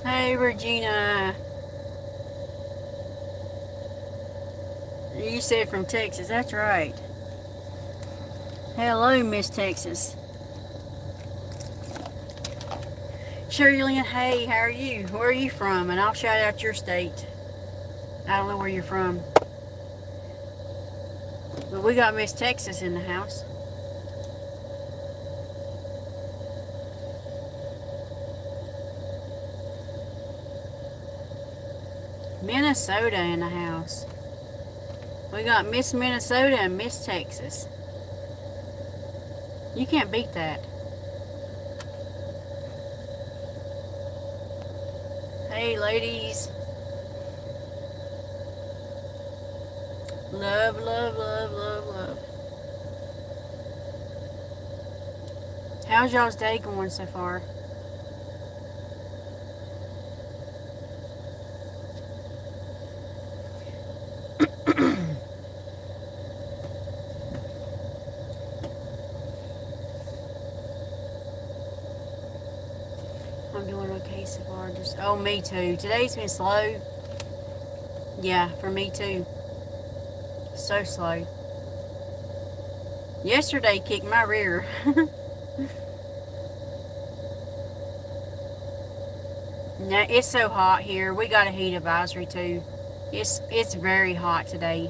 Hey, Regina. You said from Texas. That's right. Hello, Miss Texas. Shirley Lynn, hey, how are you? Where are you from? And I'll shout out your state. I don't know where you're from. But we got Miss Texas in the house. Minnesota in the house. We got Miss Minnesota and Miss Texas. You can't beat that. Hey, ladies. Love, love, love, love, love. How's y'all's day going so far? I'm doing okay so far. Oh, me too. Today's been slow. Yeah, for me too. So slow. Yesterday kicked my rear. No, it's so hot here. We got a heat advisory too. It's very hot today.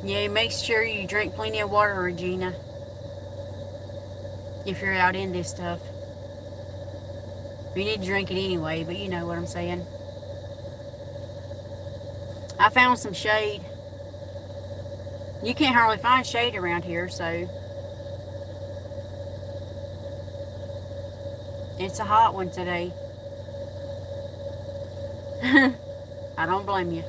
Yeah, make sure you drink plenty of water, Regina. If you're out in this stuff. You need to drink it anyway, but you know what I'm saying. I found some shade. You can't hardly find shade around here, so it's a hot one today. I don't blame you.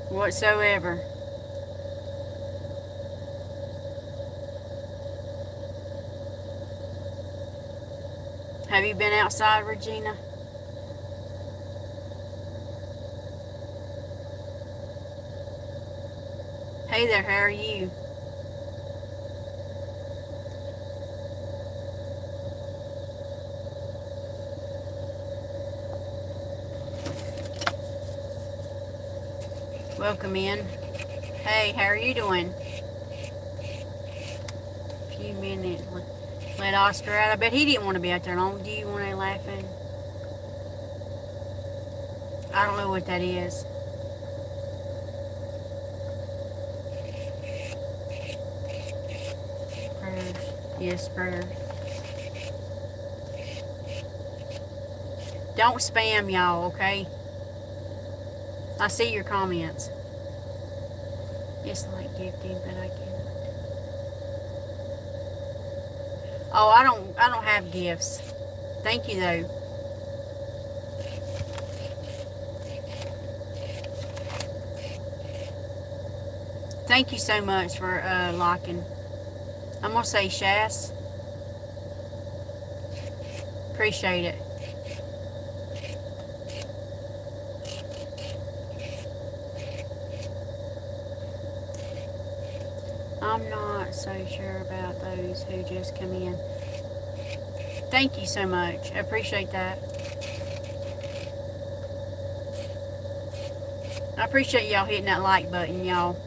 Whatsoever. Have you been outside, Regina? Hey there, how are you? Welcome in. Hey, how are you doing? A few minutes. Let Oscar out. I bet he didn't want to be out there long. Do you want to laughing? I don't know what that is. Prayers. Yes, prayers. Don't spam y'all, okay? I see your comments. It's like gifting, but I can't. Oh, I don't have gifts. Thank you though. Thank you so much for liking. I'm gonna say Shas. Appreciate it. I'm not so sure about those who just come in. Thank you so much. I appreciate that. I appreciate y'all hitting that like button, y'all.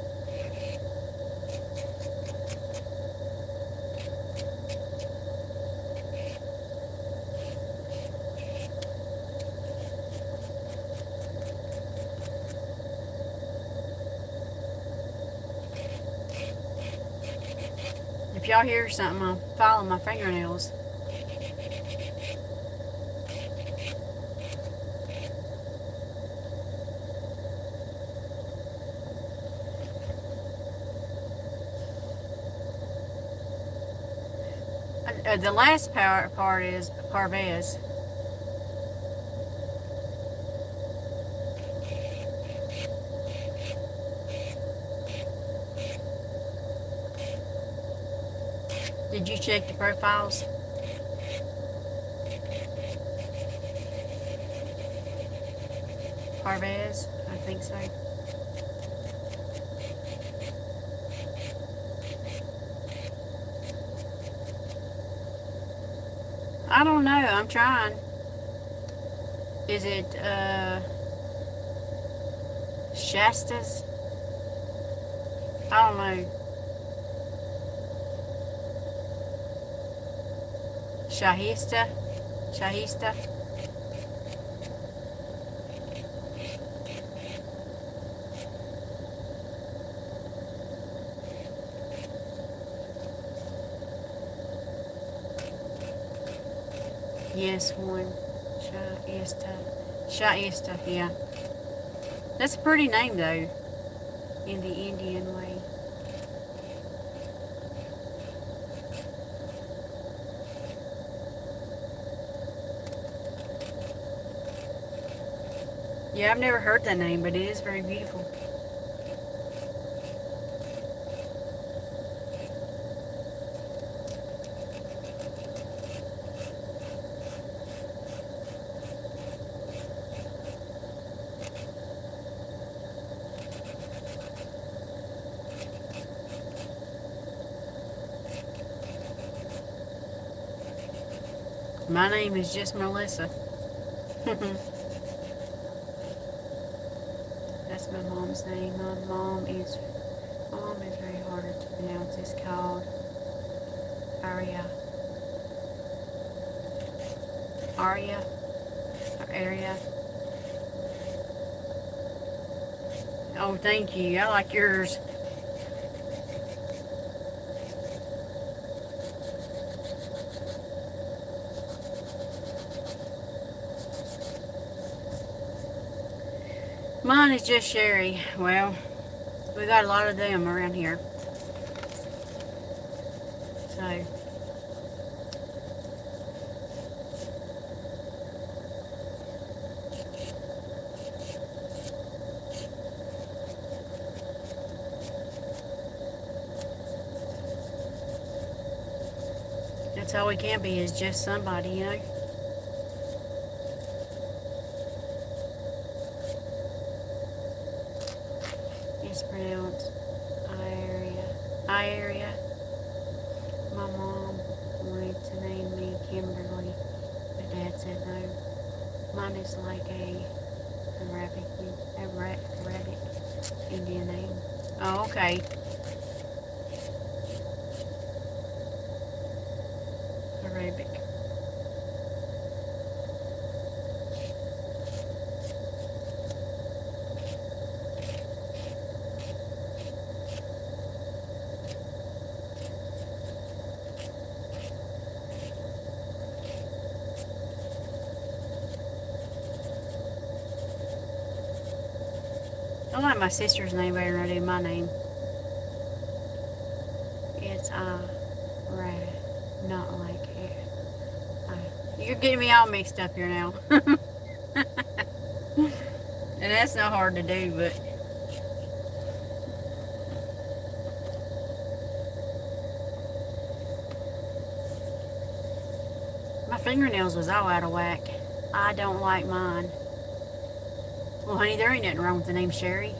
If y'all hear something, I'm filing my fingernails. The last part is Parvez. Did you check the profiles? Parvez? I think so. I'm trying. Is it, Shasta's? I don't know. Shahista? Shahista? Yes, one. Shaista. Shaista, yeah. That's a pretty name, though, in the Indian way. Yeah, I've never heard that name, but it is very beautiful. My name is just Melissa. That's my mom's name. My mom is very hard to pronounce. It's called Aria. Aria. Or Aria. Oh, thank you. I like yours. Mine is just Sherry. Well, we got a lot of them around here. So, that's all we can be, is just somebody, you know? It's pronounced I-area. My mom wanted to name me Kimberly, but Dad said no. Mine is like a Arabic Indian name. Oh, okay. Arabic. I like my sister's name better than I do my name. It's not like it. You're getting me all mixed up here now. And that's not hard to do, but my fingernails was all out of whack. I don't like mine. Well, honey, there ain't nothing wrong with the name Sherry.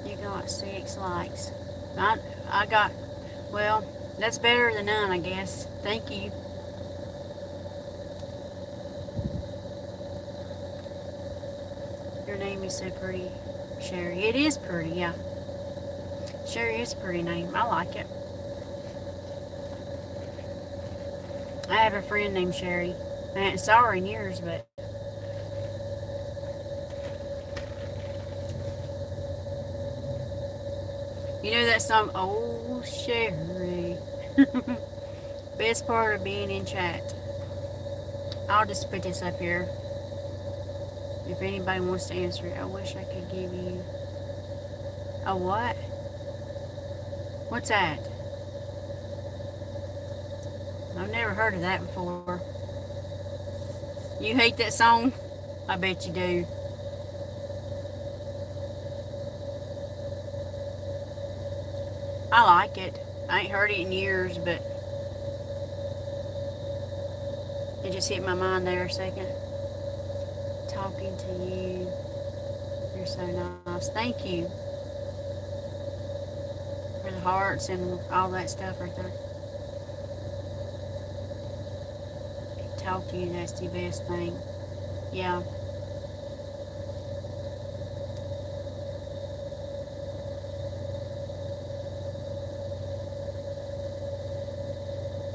You got 6 likes. I got, well, that's better than none, I guess. Thank you. Your name is so pretty, Sherry. It is pretty, yeah. Sherry is a pretty name. I like it. I have a friend named Sherry. I hadn't saw her in years, but you know that song, Oh Sherry? Best part of being in chat. I'll just put this up here. If anybody wants to answer it, I wish I could give you a what? What's that? I've never heard of that before. You hate that song? I bet you do. I like it. I ain't heard it in years, but it just hit my mind there a second. Talking to you. You're so nice. Thank you for the hearts and all that stuff right there. talk to you. That's the best thing. Yeah.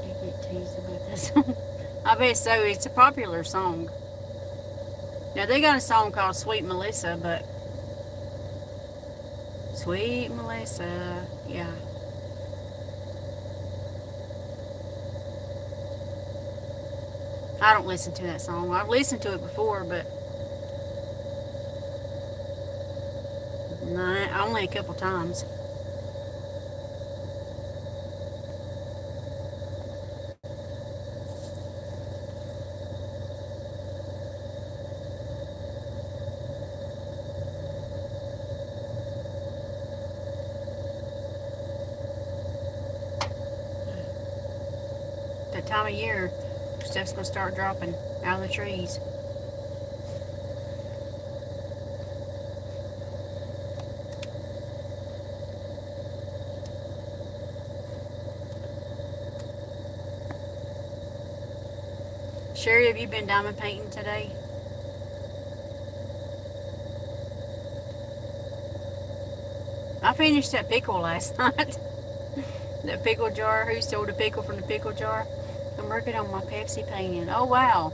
I get teased about this song. I bet so. It's a popular song. Now they got a song called Sweet Melissa, but Sweet Melissa, yeah. I don't listen to that song. I've listened to it before, but only a couple times. That time of year, stuff's gonna start dropping out of the trees. Sherry, have you been diamond painting today? I finished that pickle last night. That pickle jar. Who stole the pickle from the pickle jar? I'm working on my Pepsi painting. Oh wow.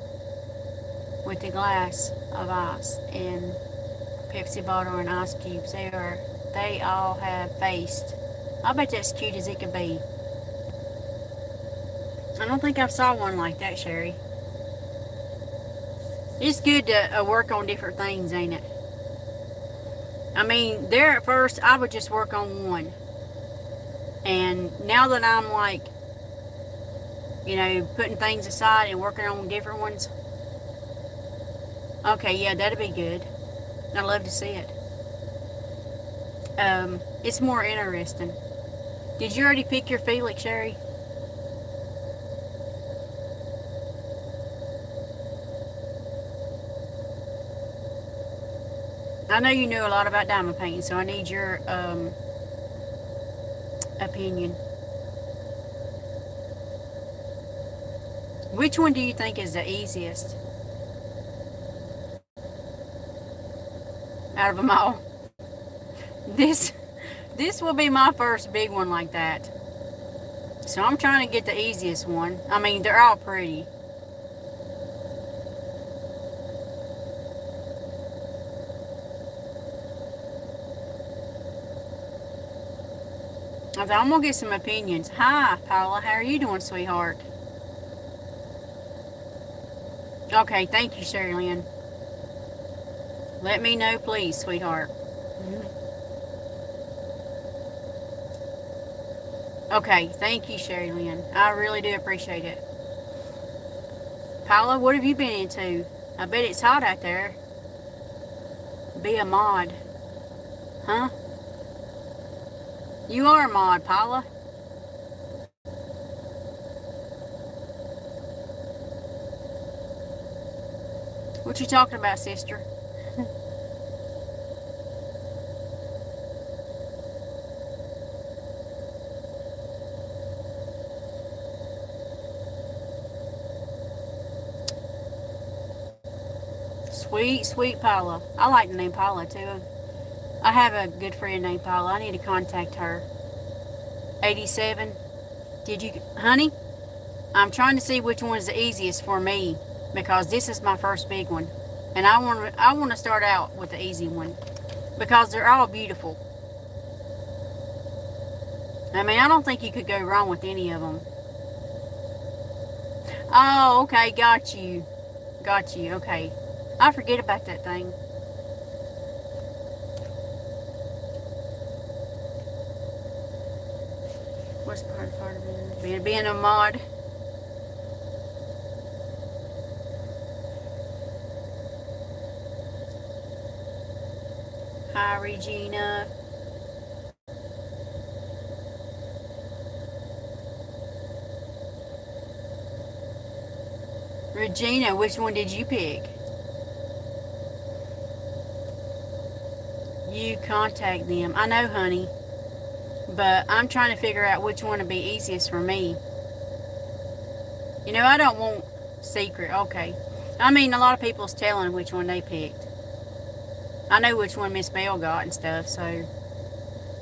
With the glass of ice and Pepsi bottle and ice cubes. They all have faced. I bet that's cute as it could be. I don't think I saw one like that, Sherry. It's good to work on different things, ain't it? I mean, there at first, I would just work on one. And now that I'm like, putting things aside and working on different ones. Okay, yeah, that'd be good. I'd love to see it. It's more interesting. Did you already pick your Felix, Sherry? I know you know a lot about diamond painting, so I need your opinion. Which one do you think is the easiest out of them all? This will be my first big one like that. So I'm trying to get the easiest one. I mean, they're all pretty. I thought I'm gonna get some opinions. Hi, Paula. How are you doing, sweetheart? Okay, thank you, Sherry Lynn. Let me know, please, sweetheart. Okay, thank you, Sherry Lynn. I really do appreciate it. Paula, what have you been into? I bet it's hot out there. Be a mod. Huh? You are a mod, Paula. What you talking about, sister? Sweet, sweet Paula. I like the name Paula too. I have a good friend named Paula. I need to contact her. 87. Did you, honey? I'm trying to see which one is the easiest for me because this is my first big one, and I want to start out with the easy one because they're all beautiful. I mean, I don't think you could go wrong with any of them. Oh, okay, got you. Okay. I forget about that thing. What's part of it? Being a mod. Hi, Regina. Regina, which one did you pick? You contact them. I know, honey. But I'm trying to figure out which one would be easiest for me. I don't want Secret, okay. I mean, a lot of people's telling which one they picked. I know which one Miss Bell got and stuff, so.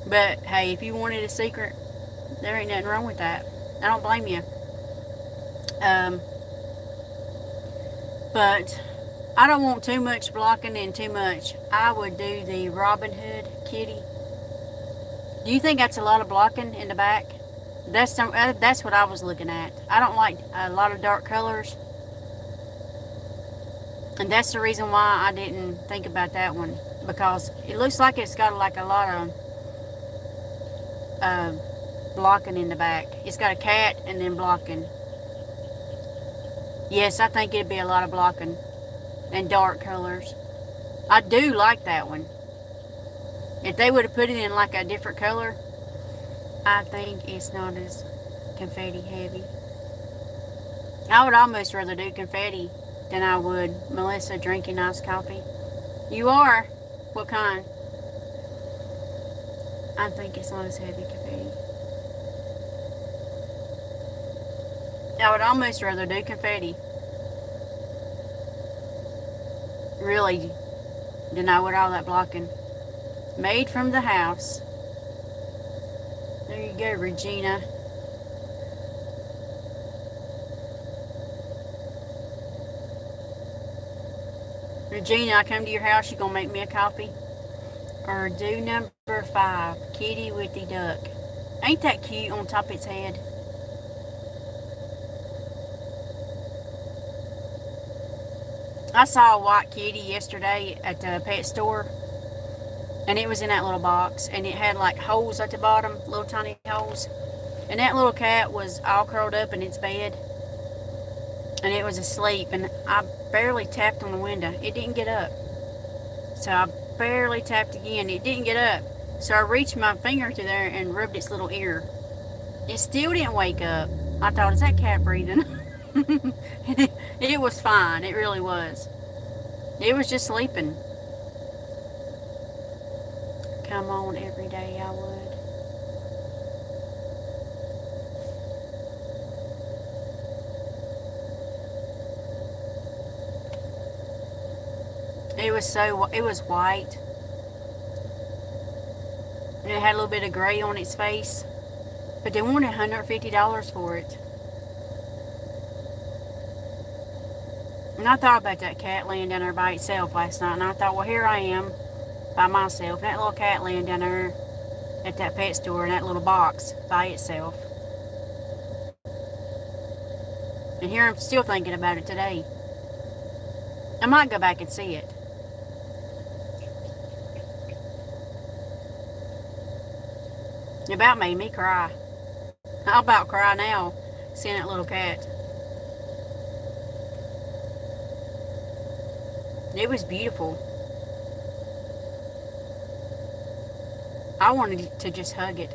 But, hey, if you wanted a secret, there ain't nothing wrong with that. I don't blame you. Um, but I don't want too much blocking and too much. I would do the Robin Hood kitty. Do you think that's a lot of blocking in the back? That's what I was looking at. I don't like a lot of dark colors. And that's the reason why I didn't think about that one. Because it looks like it's got like a lot of blocking in the back. It's got a cat and then blocking. Yes, I think it'd be a lot of blocking and dark colors. I do like that one. If they would have put it in like a different color, I think it's not as confetti heavy. I would almost rather do confetti than I would Melissa drinking iced coffee. You are? What kind? I think it's not as heavy confetti. I would almost rather do confetti. Really, than I would all that blocking. Made from the house. There you go, Regina. Regina, I come to your house, you gonna make me a coffee? Or do number 5, Kitty with the duck. Ain't that cute on top of its head? I saw a white kitty yesterday at the pet store, and it was in that little box, and it had like holes at the bottom, little tiny holes, and that little cat was all curled up in its bed, and it was asleep, and I barely tapped on the window. It didn't get up, so I barely tapped again. It didn't get up, so I reached my finger through there and rubbed its little ear. It still didn't wake up. I thought, is that cat breathing? It was fine. It really was. It was just sleeping. Come on, every day I would. It was white. And it had a little bit of gray on its face. But they wanted $150 for it. And I thought about that cat laying down there by itself last night. And I thought, well, here I am by myself. And that little cat laying down there at that pet store in that little box by itself. And here I'm still thinking about it today. I might go back and see it. It about made me cry. I'll about cry now seeing that little cat. It was beautiful. I wanted to just hug it.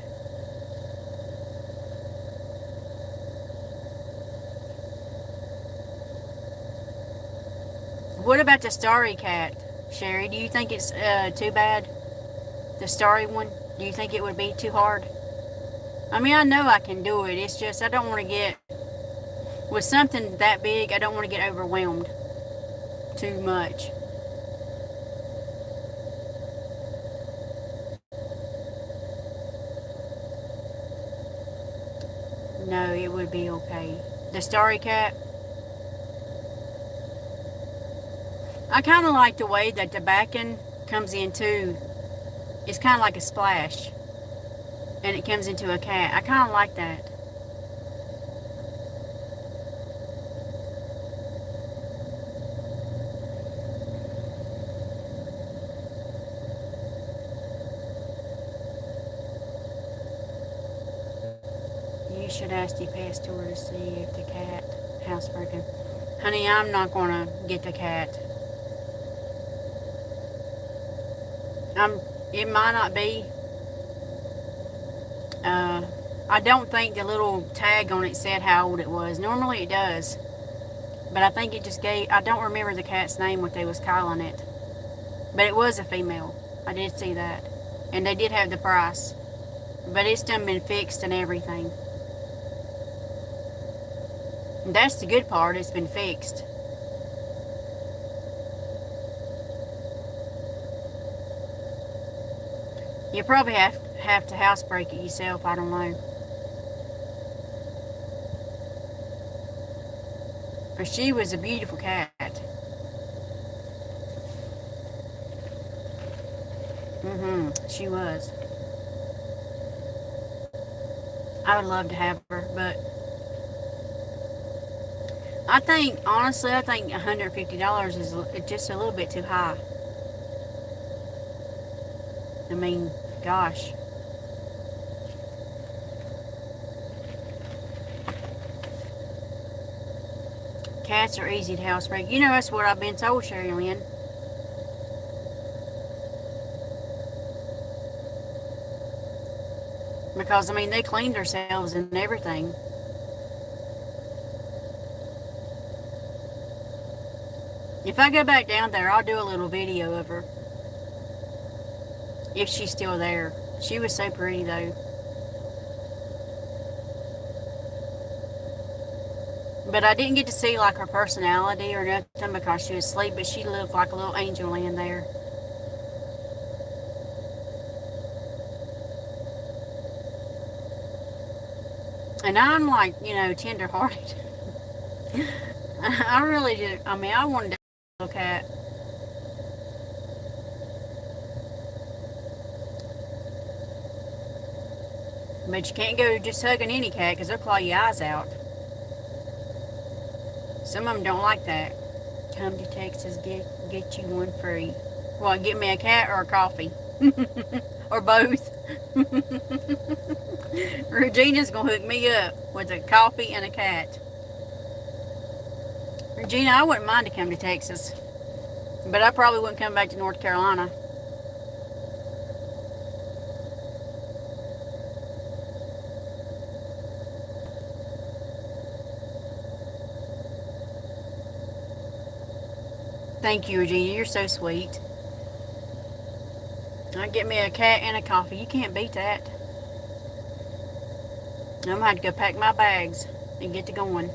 What about the starry cat, Sherry? Do you think it's too bad? The starry one? Do you think it would be too hard? I mean, I know I can do it. It's just I don't want to get, with something that big, I don't want to get overwhelmed too much. No, it would be okay. The starry cat, I kind of like the way that the backing comes into, it's kind of like a splash, and it comes into a cat. I kind of like that. You should ask the pet store to see if the cat housebroken. Honey, I'm not going to get the cat. It might not be. I don't think the little tag on it said how old it was. Normally it does. But I think it just gave, I don't remember the cat's name, what they was calling it. But it was a female. I did see that. And they did have the price. But it's done been fixed and everything. And that's the good part, it's been fixed. You probably have to housebreak it yourself, I don't know. But she was a beautiful cat. She was. I would love to have her, but honestly, I think $150 is just a little bit too high. I mean, gosh. Cats are easy to housebreak. You know, that's what I've been told, Sherry Lynn. Because, I mean, they clean themselves and everything. If I go back down there, I'll do a little video of her. If she's still there. She was so pretty, though. But I didn't get to see, like, her personality or nothing because she was asleep, but she looked like a little angel in there. And I'm like, you know, tender-hearted. I really did. I mean, I wanted a little cat. But you can't go just hugging any cat because they'll claw your eyes out. Some of them don't like that. Come to Texas, get you one free. Well, get me a cat or a coffee. Or both. Regina's going to hook me up with a coffee and a cat. Regina, I wouldn't mind to come to Texas. But I probably wouldn't come back to North Carolina. Thank you, Regina. You're so sweet. I'll get me a cat and a coffee. You can't beat that. I'm going to have to go pack my bags and get to going.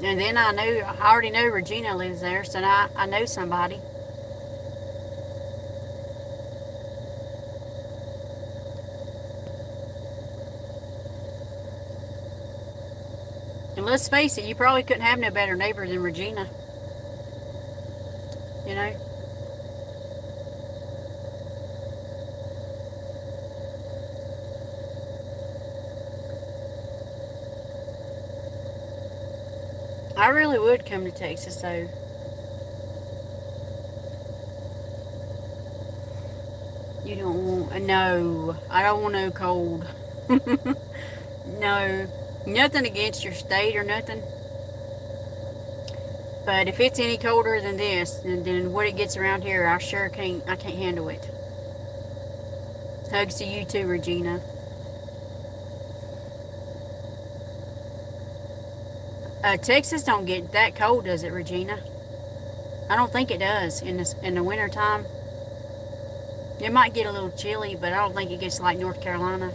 And then I already know Regina lives there, so I know somebody. And let's face it, you probably couldn't have no better neighbor than Regina. You know? I really would come to Texas, though. You don't want... No, I don't want no cold. No. Nothing against your state or nothing. But if it's any colder than this, then what it gets around here, I can't handle it. Hugs to you too, Regina. Texas don't get that cold, does it, Regina? I don't think it does in the winter time. It might get a little chilly, but I don't think it gets like North Carolina.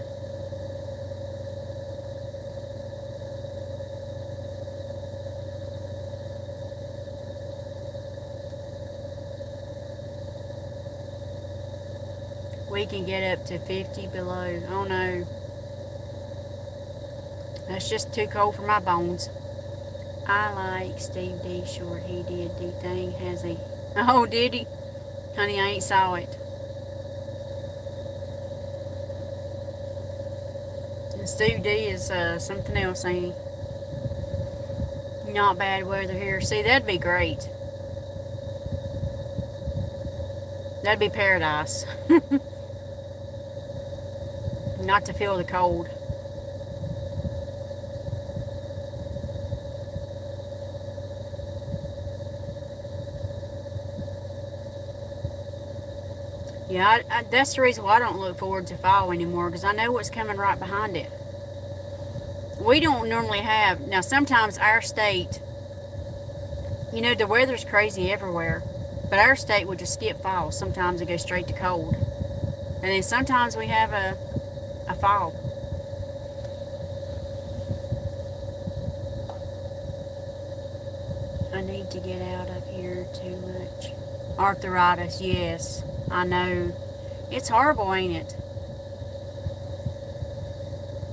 We can get up to 50 below. Oh no. That's just too cold for my bones. I like Steve D. Short. He did the thing, has he? Oh, did he? Honey, I ain't saw it. And Steve D is something else, ain't he? Not bad weather here. See, that'd be great. That'd be paradise. Not to feel the cold. Yeah, that's the reason why I don't look forward to fall anymore, because I know what's coming right behind it. We don't normally have... Now, sometimes our state... You know, the weather's crazy everywhere. But our state will just skip fall. Sometimes it goes straight to cold. And then sometimes we have a fall. need to get out of here too much. Arthritis, yes. I know. It's horrible, ain't it?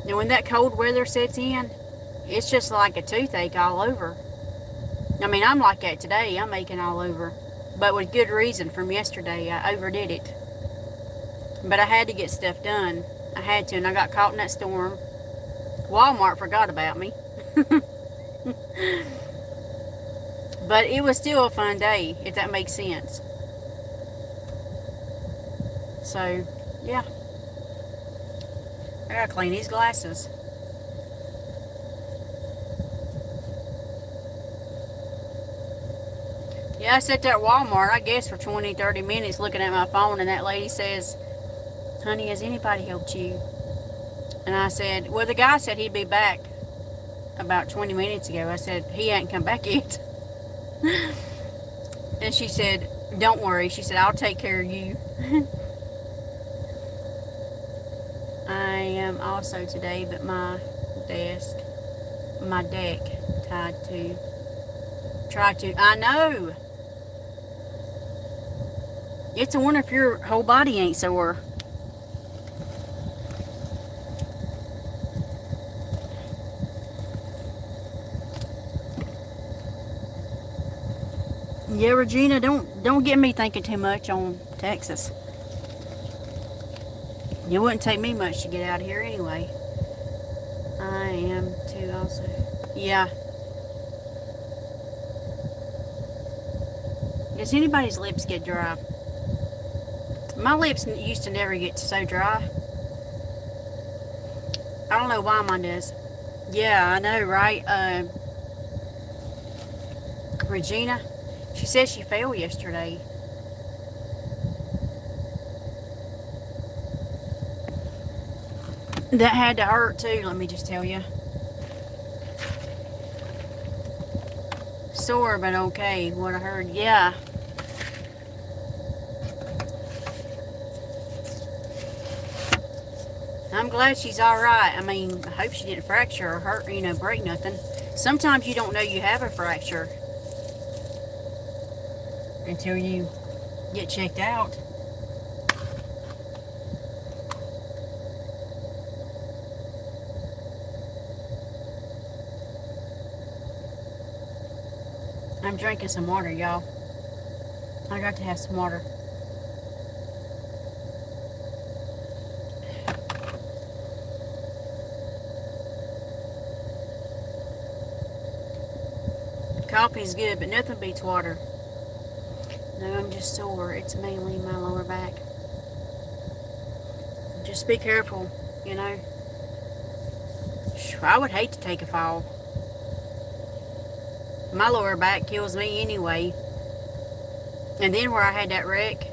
And when that cold weather sets in, it's just like a toothache all over. I mean, I'm like that today. I'm aching all over. But with good reason from yesterday. I overdid it. But I had to get stuff done. I had to, and I got caught in that storm. Walmart forgot about me. But it was still a fun day, if that makes sense. So, yeah. I gotta clean these glasses. Yeah, I sat there at Walmart, I guess, for 20, 30 minutes looking at my phone, and that lady says, "Honey, has anybody helped you?" And I said, well, the guy said he'd be back about 20 minutes ago. I said, he ain't come back yet. And she said, don't worry. She said, I'll take care of you. I am also today, but my deck I know. It's a wonder if your whole body ain't sore. Yeah, Regina, don't get me thinking too much on Texas. It wouldn't take me much to get out of here anyway. I am too also. Yeah. Does anybody's lips get dry? My lips used to never get so dry. I don't know why mine does. Yeah, I know, right? Regina, she said she fell yesterday. That had to hurt too, let me just tell you. Sore, but okay, what I heard, yeah. I'm glad she's alright. I mean, I hope she didn't fracture or hurt, break nothing. Sometimes you don't know you have a fracture until you get checked out. I'm drinking some water, y'all. I got to have some water. Coffee's good, but nothing beats water. No, I'm just sore. It's mainly my lower back. Just be careful, I would hate to take a fall. My lower back kills me anyway. And then where I had that wreck,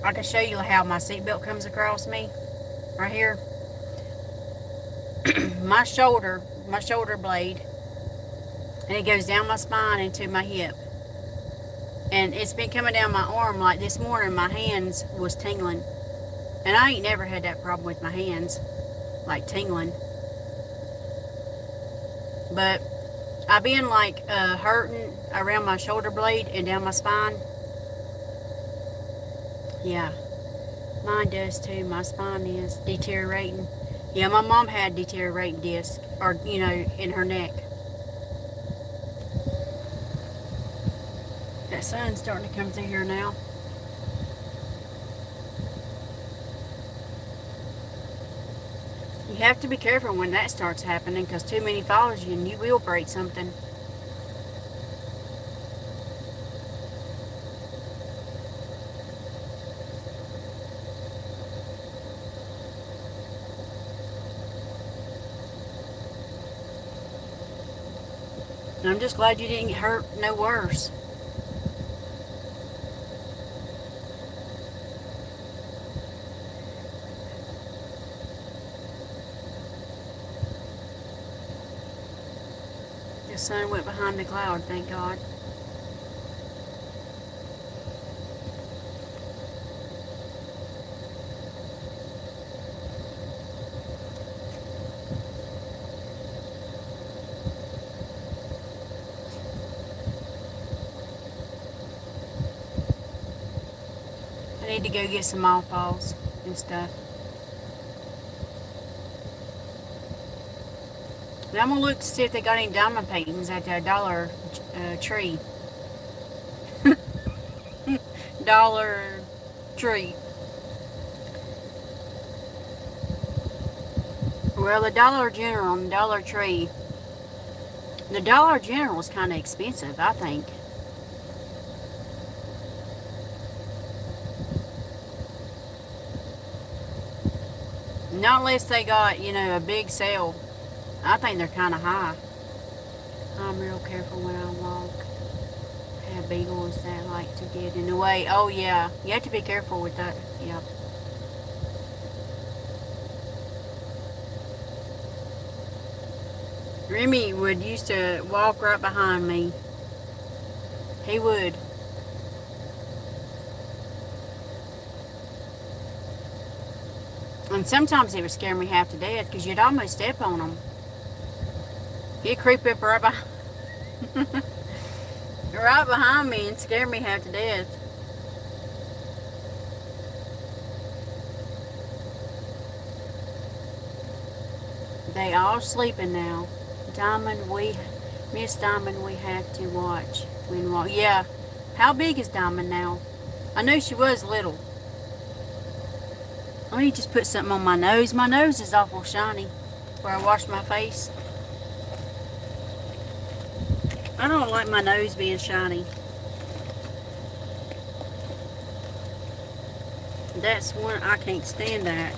I can show you how my seatbelt comes across me. Right here. my shoulder blade. And it goes down my spine into my hip. And it's been coming down my arm. Like this morning, my hands was tingling. And I ain't never had that problem with my hands. Like tingling. But I've been like hurting around my shoulder blade and down my spine. Yeah. Mine does too. My spine is deteriorating. Yeah, my mom had deteriorating disc. Or, in her neck. That sun's starting to come through here now. You have to be careful when that starts happening, because too many follows you and you will break something. And I'm just glad you didn't get hurt no worse. The sun went behind the cloud, thank God. need to go get some mothballs and stuff. And I'm gonna look to see if they got any diamond paintings at their Dollar Tree. Dollar Tree. Well, the Dollar General and Dollar Tree. The Dollar General is kind of expensive, I think. Not unless they got, a big sale. I think they're kind of high. I'm real careful when I walk. I have beagles that like to get in the way. Oh, yeah. You have to be careful with that. Yeah. Remy would used to walk right behind me. He would. And sometimes it would scare me half to death because you'd almost step on him. He'd creep up right behind me and scare me half to death. They all sleeping now. Miss Diamond, we have to watch. Yeah. How big is Diamond now? I know she was little. Let me just put something on my nose. My nose is awful shiny where I wash my face. I don't like my nose being shiny. That's one, I can't stand that.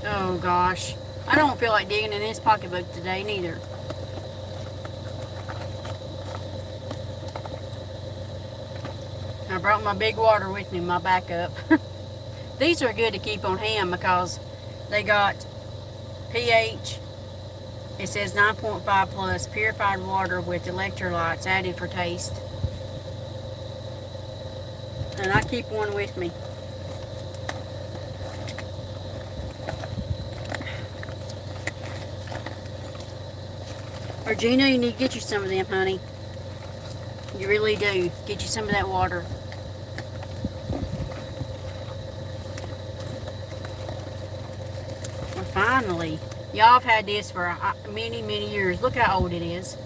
Oh gosh. I don't feel like digging in this pocketbook today neither. I brought my big water with me, my backup. These are good to keep on hand because they got pH. It says 9.5 plus purified water with electrolytes added for taste. And I keep one with me. Regina, you need to get you some of them, honey. You really do. Get you some of that water. Well, finally. Y'all have had this for many, many years. Look how old it is.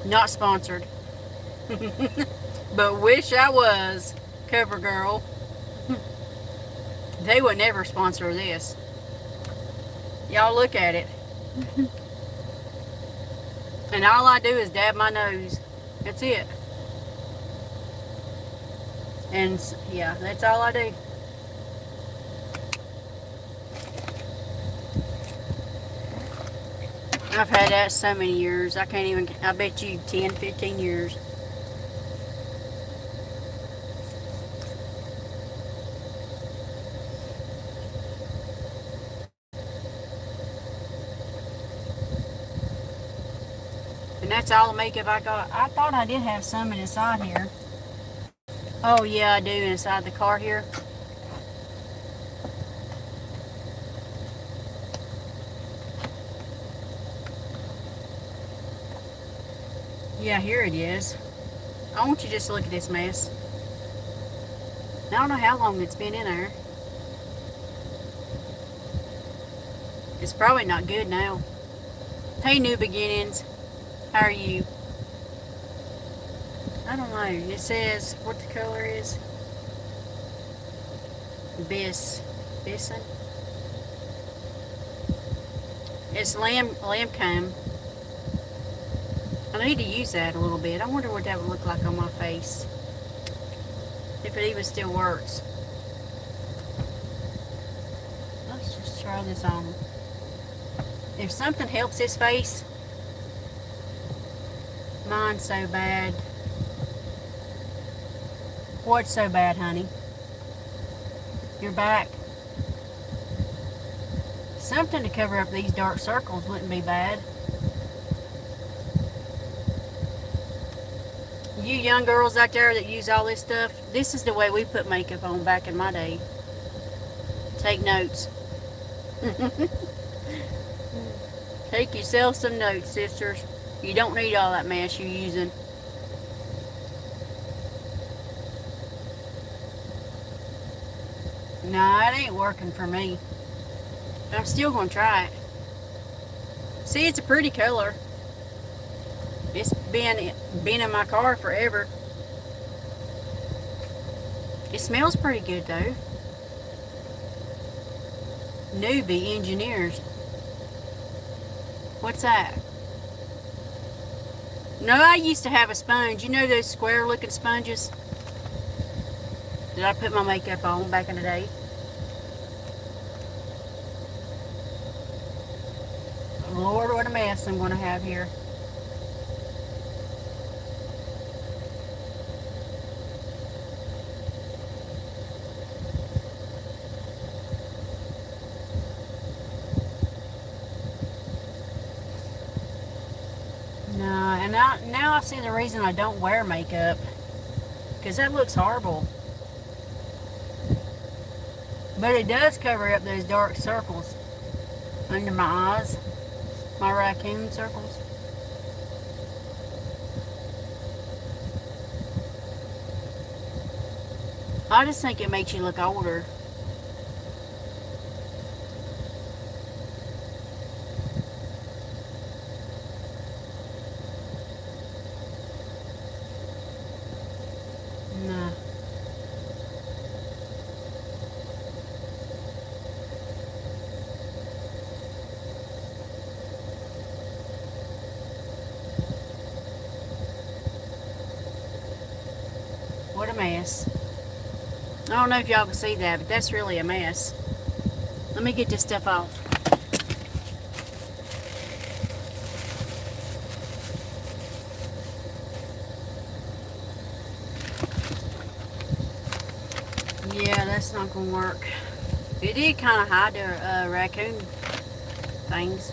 Not sponsored. But wish I was. CoverGirl. They would never sponsor this. Y'all look at it. And all I do is dab my nose. That's it. And yeah, that's all I do. I've had that so many years. I can't even, I bet you 10, 15 years. And that's all the makeup I got. I thought I did have some inside here. Oh yeah, I do, inside the car here. Yeah, here it is. I want you just to look at this mess. I don't know how long it's been in there. It's probably not good now. Hey, New Beginnings. How are you? I don't know. It says what the color is. Bison. It's lamb. I need to use that a little bit. I wonder what that would look like on my face. If it even still works. Let's just try this on. If something helps this face, mine's so bad. What's so bad, honey? Your back. Something to cover up these dark circles wouldn't be bad. You young girls out there that use all this stuff, this is the way we put makeup on back in my day. Take notes. Take yourself some notes, sisters. You don't need all that mess you're using. Nah, it ain't working for me. But I'm still gonna try it. See, it's a pretty color. It's been in my car forever. It smells pretty good though. Newbie engineers. What's that? No, I used to have a sponge. You know those square looking sponges that I put my makeup on back in the day? Lord, what a mess I'm going to have here. No, and now I see the reason I don't wear makeup. Because that looks horrible. But it does cover up those dark circles under my eyes. My raccoon circles. I just think it makes you look older. No. What a mess. I don't know if y'all can see that, but that's really a mess. Let me get this stuff off. Yeah, that's not gonna work. It did kind of hide the raccoon things.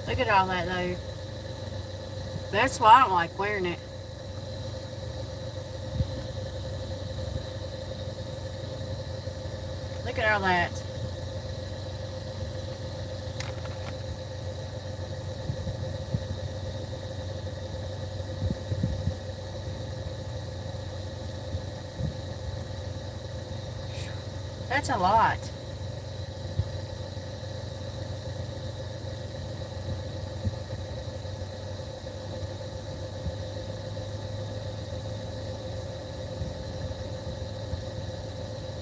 Look at all that though. That's why I don't like wearing it. Look at all that. That's a lot.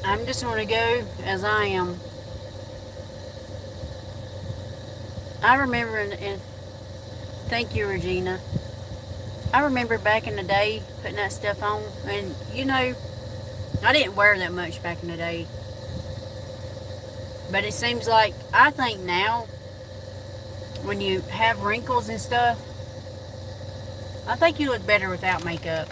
I'm just going to go as I am. I remember, and thank you, Regina. I remember back in the day putting that stuff on, and you know, I didn't wear that much back in the day. But it seems like, I think now, when you have wrinkles and stuff, I think you look better without makeup.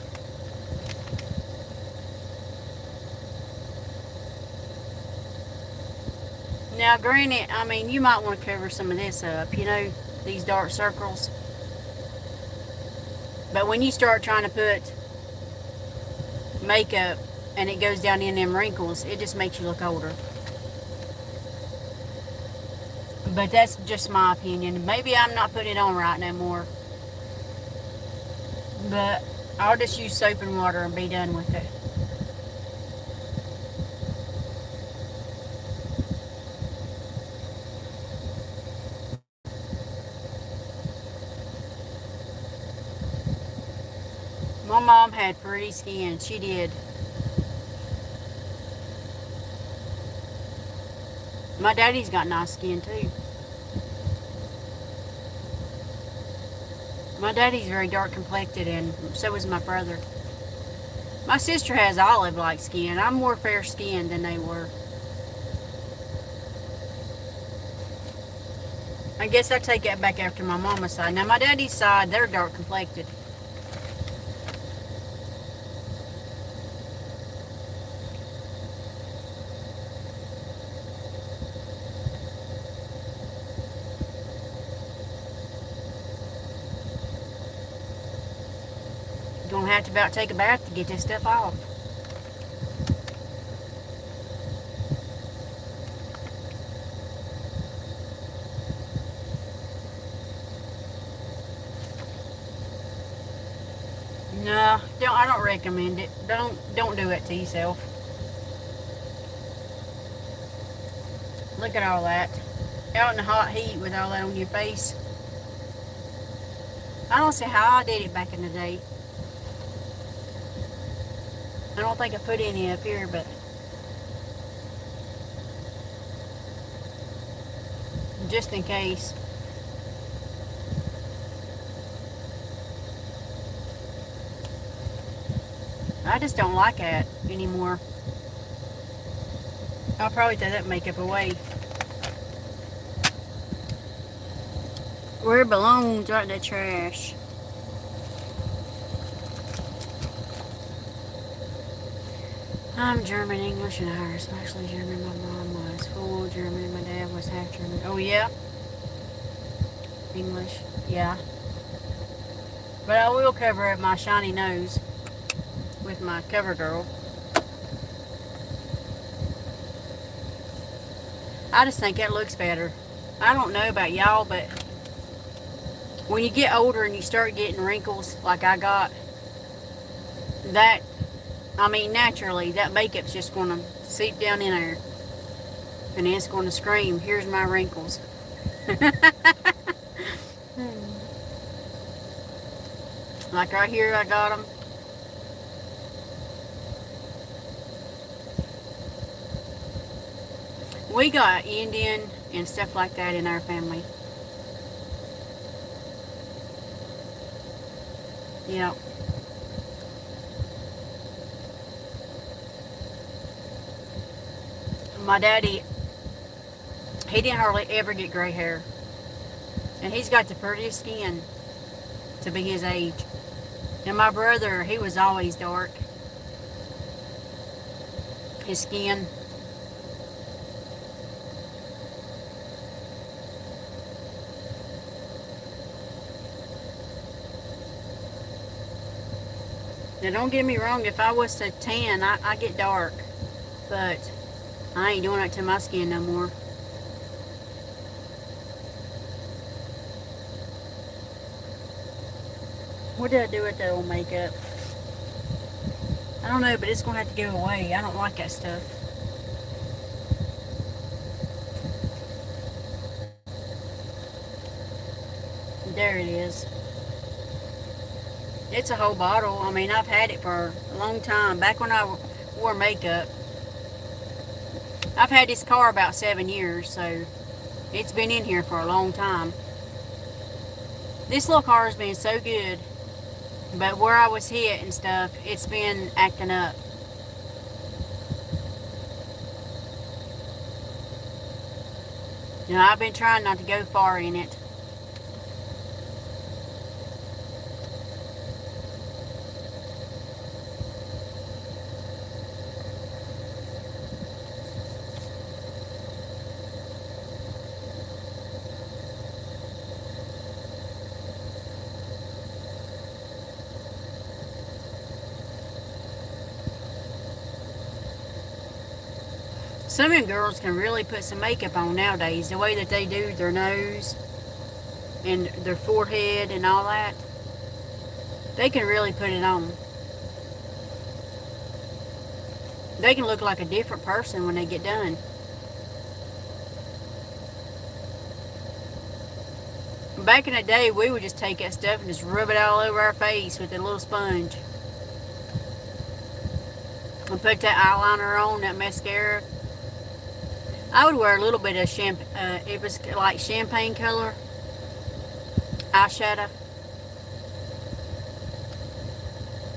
Now, granted, I mean, you might want to cover some of this up, you know, these dark circles. But when you start trying to put makeup and it goes down in them wrinkles, it just makes you look older. But that's just my opinion. Maybe I'm not putting it on right no more. But I'll just use soap and water and be done with it. My mom had pretty skin. She did. My daddy's got nice skin too. My daddy's very dark complected, and so is my brother. My sister has olive-like skin. I'm more fair-skinned than they were. I guess I take that back after my mama's side. Now, my daddy's side, they're dark complected. Gonna have to about take a bath to get this stuff off. No, I don't recommend it. Don't do it to yourself. Look at all that. Out in the hot heat with all that on your face. I don't see how I did it back in the day. I don't think I put any up here, but just in case. I just don't like that anymore. I'll probably throw that makeup away. Where it belongs, right in the trash. I'm German, English, and Irish. Mostly German. My mom was full German. My dad was half German. Oh, yeah? English. Yeah. But I will cover up my shiny nose with my CoverGirl. I just think it looks better. I don't know about y'all, but when you get older and you start getting wrinkles like I got, that, I mean, naturally, that makeup's just going to seep down in there. And it's going to scream, here's my wrinkles. Like right here, I got them. We got Indian and stuff like that in our family. Yep. My daddy, he didn't hardly ever get gray hair. And he's got the prettiest skin to be his age. And my brother, he was always dark. His skin. Now don't get me wrong, if I was to tan, I get dark. But I ain't doing it to my skin no more. What did I do with that old makeup? I don't know, but it's going to have to go away. I don't like that stuff. There it is. It's a whole bottle. I mean, I've had it for a long time. Back when I wore makeup. I've had this car about 7 years, so it's been in here for a long time. This little car has been so good, but where I was hit and stuff, it's been acting up. You know, I've been trying not to go far in it. Some of them girls can really put some makeup on nowadays. The way that they do their nose and their forehead and all that. They can really put it on. They can look like a different person when they get done. Back in the day, we would just take that stuff and just rub it all over our face with a little sponge. And put that eyeliner on, that mascara. I would wear a little bit of it was like champagne color eyeshadow.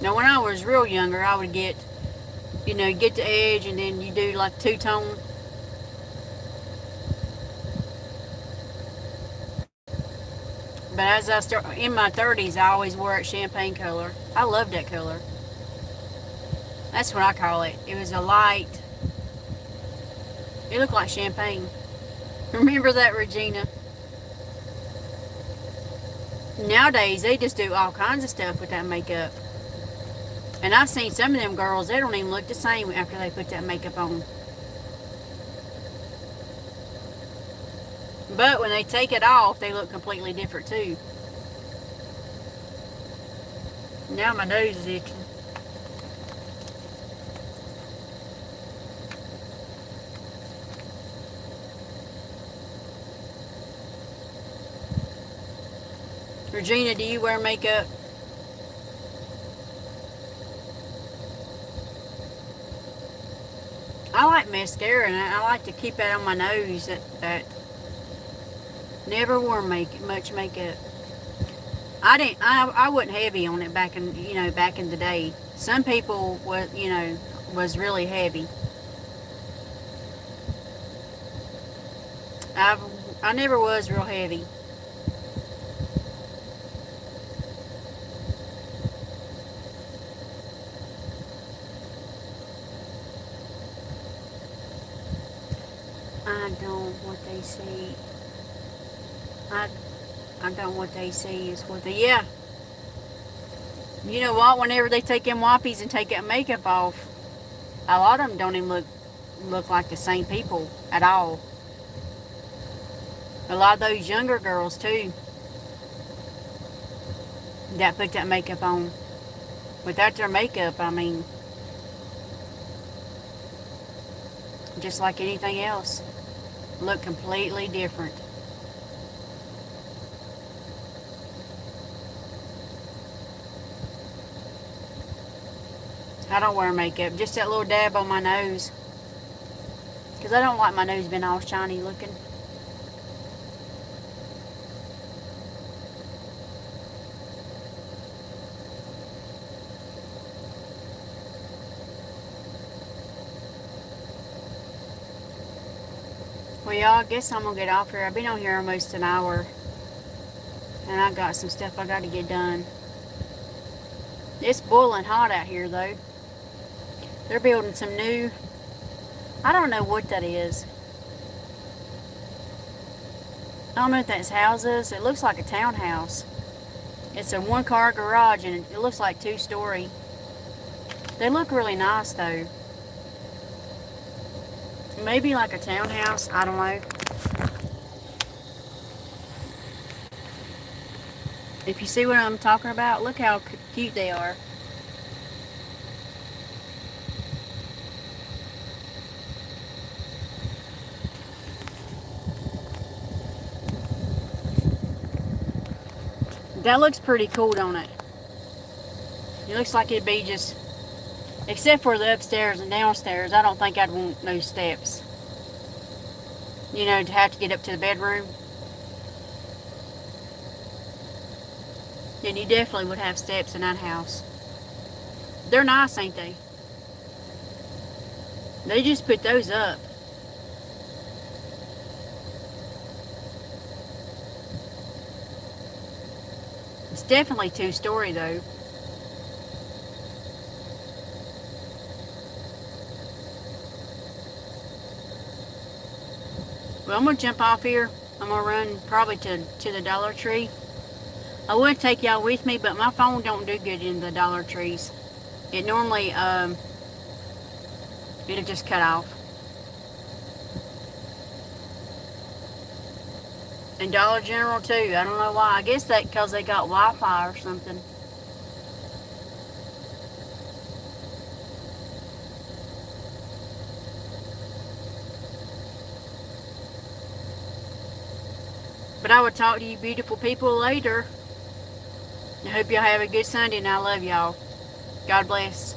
Now when I was real younger, I would get, get the edge and then you do like two-tone. But as I start in my 30s, I always wore it champagne color. I loved that color. That's what I call it. It was a light. It looked like champagne. Remember that, Regina? Nowadays, they just do all kinds of stuff with that makeup. And I've seen some of them girls, they don't even look the same after they put that makeup on. But when they take it off, they look completely different too. Now my nose is itching. Regina, do you wear makeup? I like mascara, and I like to keep that on my nose. That never wore much makeup. I didn't. I wasn't heavy on it back in back in the day. Some people was really heavy. I never was real heavy. I don't what they see. I I don't what they see is what they yeah. You know what? Whenever they take them whoppies and take that makeup off, a lot of them don't even look like the same people at all. A lot of those younger girls too that put that makeup on. Without their makeup, I mean, just like anything else, look completely different. I don't wear makeup, just that little dab on my nose, because I don't like my nose being all shiny looking. Well, y'all, I guess I'm going to get off here. I've been on here almost an hour, and I got some stuff I got to get done. It's boiling hot out here, though. They're building some new, I don't know what that is. I don't know if that's houses. It looks like a townhouse. It's a one-car garage, and it looks like 2-story. They look really nice, though. Maybe like a townhouse. I don't know. If you see what I'm talking about, look how cute they are. That looks pretty cool, don't it? It looks like it'd be just, except for the upstairs and downstairs, I don't think I'd want no steps. You know, to have to get up to the bedroom. Then you definitely would have steps in that house. They're nice, ain't they? They just put those up. It's definitely 2-story, though. Well, I'm going to jump off here. I'm going to run probably to the Dollar Tree. I would take y'all with me, but my phone don't do good in the Dollar Trees. It normally, it'll just cut off. And Dollar General too. I don't know why. I guess that because they got Wi-Fi or something. But I will talk to you beautiful people later. I hope y'all have a good Sunday, and I love y'all. God bless.